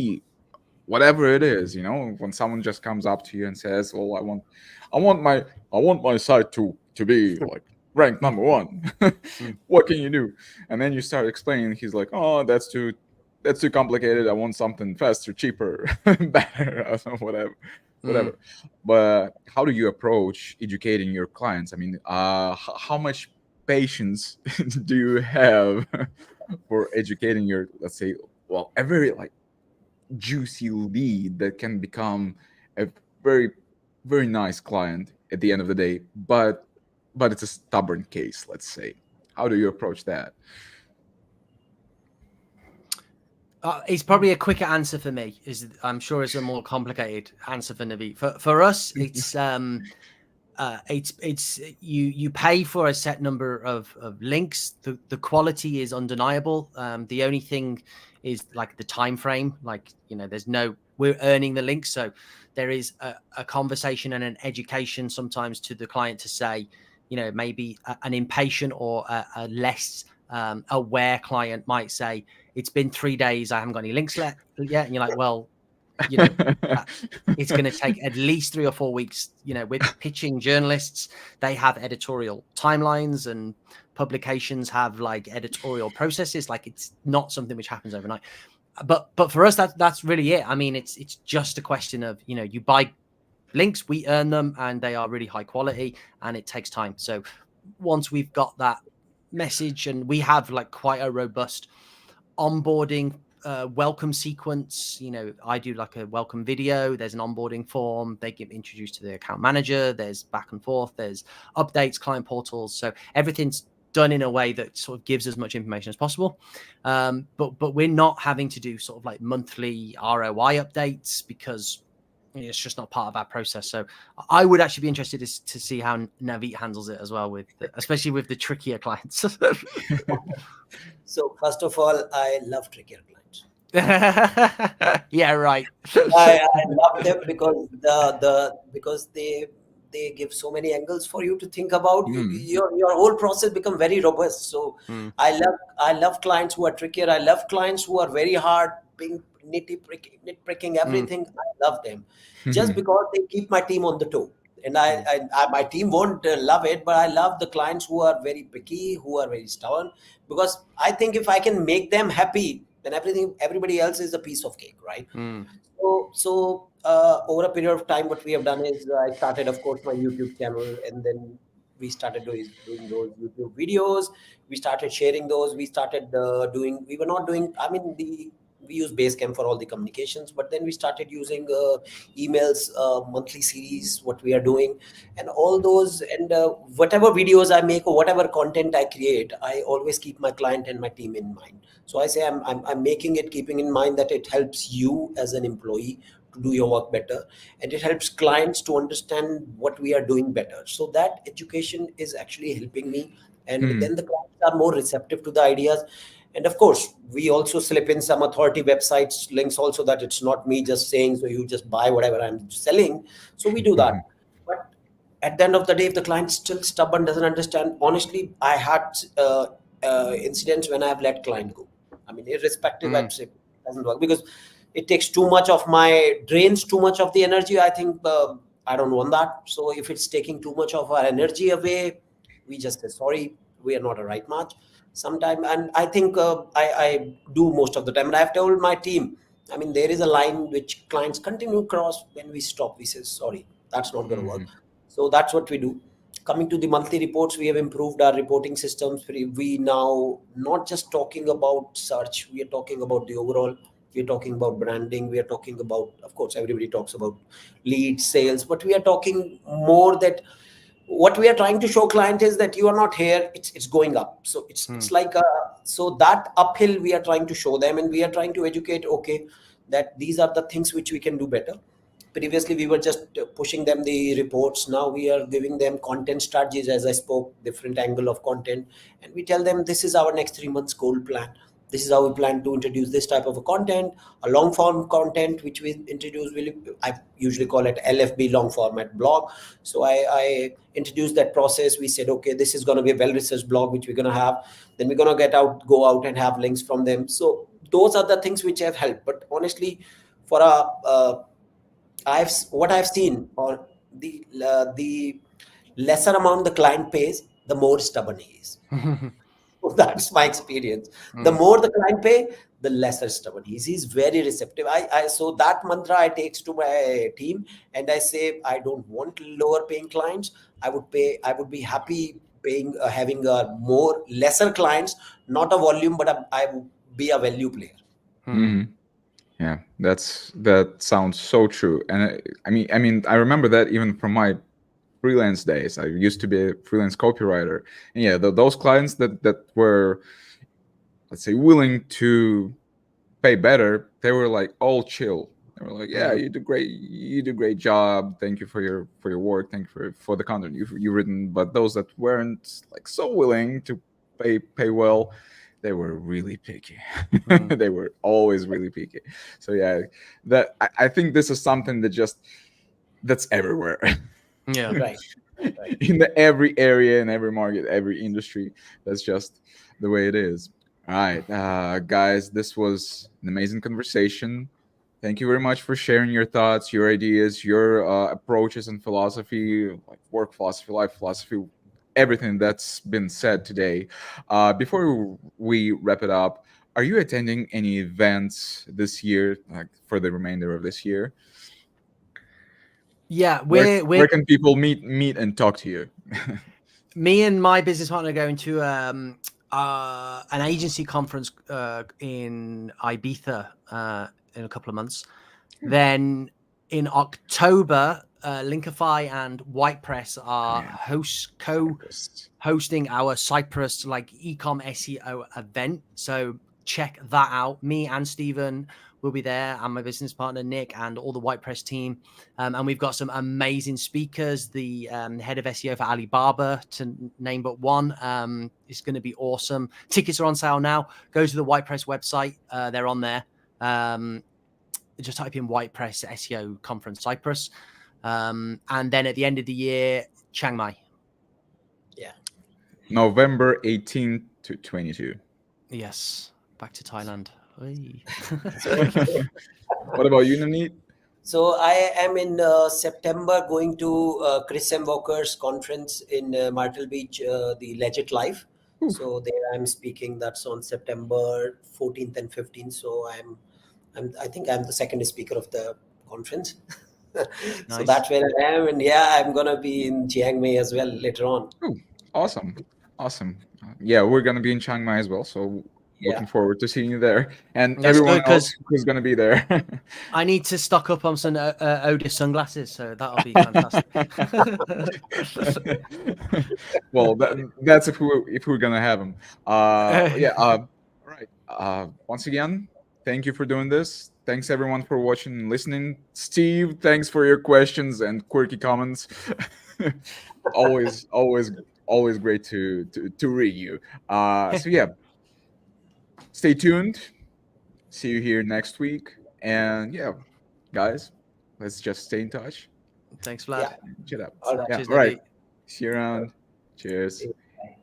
whatever it is. When someone just comes up to you and says, well, I want my site to be like ranked number one. What can you do? And then you start explaining, he's like, oh, that's too complicated. I want something faster, cheaper, better, whatever. But how do you approach educating your clients? I mean, how much patience do you have for educating your, let's say, well, a very like juicy lead that can become a very, very nice client at the end of the day, but it's a stubborn case, let's say. How do you approach that? It's probably a quicker answer for me. I'm sure it's a more complicated answer for Navneet. For us, it's you pay for a set number of links. The quality is undeniable. The only thing is like the time frame. Like we're earning the links, so there is a conversation and an education sometimes to the client to say, maybe an impatient or a less aware client might say, it's been 3 days, I haven't got any links yet. And you're like, well, it's going to take at least 3 or 4 weeks. With pitching journalists, they have editorial timelines, and publications have like editorial processes. Like it's not something which happens overnight. But for us, that's really it. I mean, it's just a question of, you buy links, we earn them, and they are really high quality, and it takes time. So once we've got that message, and we have like quite a robust onboarding welcome sequence. I do like a welcome video, there's an onboarding form, they get introduced to the account manager, there's back and forth, there's updates, client portals, so everything's done in a way that sort of gives as much information as possible. But we're not having to do sort of like monthly ROI updates because it's just not part of our process. So I would actually be interested to see how Navneet handles it as well, especially with the trickier clients. So first of all, I love trickier clients. Yeah, right. I love them because they give so many angles for you to think about. Your whole process become very robust. So I love clients who are trickier. I love clients who are very hard, being nitpicking everything. I love them just because they keep my team on the toe. And I my team won't love it, but I love the clients who are very picky, who are very stubborn, because I think if I can make them happy, then everybody else is a piece of cake, right? Mm. So over a period of time, what we have done is I started, of course, my YouTube channel, and then we started doing those YouTube videos. We started sharing those. We started doing. We were not doing. I mean, we use Basecamp for all the communications, but then we started using emails, monthly series, what we are doing, and all those. And whatever videos I make or whatever content I create, I always keep my client and my team in mind. So I say I'm making it keeping in mind that it helps you as an employee to do your work better, and it helps clients to understand what we are doing better. So that education is actually helping me, and then the clients are more receptive to the ideas. And of course, we also slip in some authority websites links also, that it's not me just saying, so you just buy whatever I'm selling. So we do that. But at the end of the day, if the client's still stubborn, doesn't understand, honestly, I had incidents when I have let client go. I mean, irrespective, I'd say it doesn't work because it takes too much of my drains too much of the energy. I think I don't want that. So if it's taking too much of our energy away, we just say sorry, we are not a right match sometime. And I think I do most of the time, and I've told my team, I mean, there is a line which clients continue cross. When we stop, we say sorry, that's not going to work. So that's what we do. Coming to the monthly reports, we have improved our reporting systems. We now not just talking about search, we are talking about the overall. We are talking about branding. We are talking about, of course, everybody talks about leads, sales, but we are talking more that what we are trying to show client is that you are not here, it's going up. So it's like so that uphill we are trying to show them, and we are trying to educate, okay, that these are the things which we can do better. Previously we were just pushing them the reports. Now we are giving them content strategies, as I spoke, different angle of content, and we tell them this is our next 3 months goal plan. This is how we plan to introduce this type of a content, a long form content which we introduce. I usually call it LFB, long format blog. So I introduced that process. We said, okay, this is going to be a well researched blog which we're going to have. Then we're going to go out and have links from them. So those are the things which have helped. But honestly, for what I've seen, or the lesser amount the client pays, the more stubborn he is. That's my experience. The more the client pay, the lesser stubborn he is. He's very receptive. So that mantra I takes to my team, and I say I don't want lower paying clients. I would be happy paying having more lesser clients, not a volume, but I would be a value player. Yeah, that sounds so true. And I remember that even from my freelance days. I used to be a freelance copywriter, and yeah, those clients that were, let's say, willing to pay better, they were like all chill. They were like, yeah, you do great job. Thank you for your work. Thank you for the content you've written. But those that weren't like so willing to pay well, they were really picky. They were always really picky. So yeah, I think this is something that's everywhere. Yeah. Right. In every area, in every market, every industry. That's just the way it is. All right, guys, this was an amazing conversation. Thank you very much for sharing your thoughts, your ideas, your approaches and philosophy, like work philosophy, life philosophy, everything that's been said today. Before we wrap it up, are you attending any events this year, like for the remainder of this year? Yeah, Where can people meet and talk to you? me and my business partner are going to an agency conference in Ibiza in a couple of months. Then in October, Linkifi and White Press are hosting our Cyprus like ecom SEO event. So check that out. Me and Stephen will be there, and my business partner Nick, and all the White Press team. And we've got some amazing speakers. The head of SEO for Alibaba, to name but one. It's going to be awesome. Tickets are on sale now. Go to the White Press website. They're on there. Just type in White Press SEO Conference Cyprus. And then at the end of the year, Chiang Mai. Yeah. November 18th to 22. Yes. Back to Thailand. What about you, Navneet? So I am in September going to Chris M. Walker's conference in Myrtle Beach, the Legit Life. Ooh. So there I'm speaking. That's on September 14th and 15th. So I think I'm the second speaker of the conference. So Nice. that's where I am, and yeah, I'm gonna be in Chiang Mai as well later on. Ooh, awesome. Yeah, we're gonna be in Chiang Mai as well, so Yeah. looking forward to seeing you there, and That's everyone good, 'cause else who's gonna be there. I need to stock up on some Odys sunglasses, so that'll be fantastic. Well, that's if we're gonna have them. Yeah. All right. Once again, thank you for doing this. Thanks everyone for watching and listening. Steve, thanks for your questions and quirky comments. always, always, always great to read you. So yeah, stay tuned. See you here next week. And yeah, guys, let's just stay in touch. Thanks, Vlad. Yeah. Shut up. All right. Yeah. Cheers, All right. Navneet. See you around. Cheers.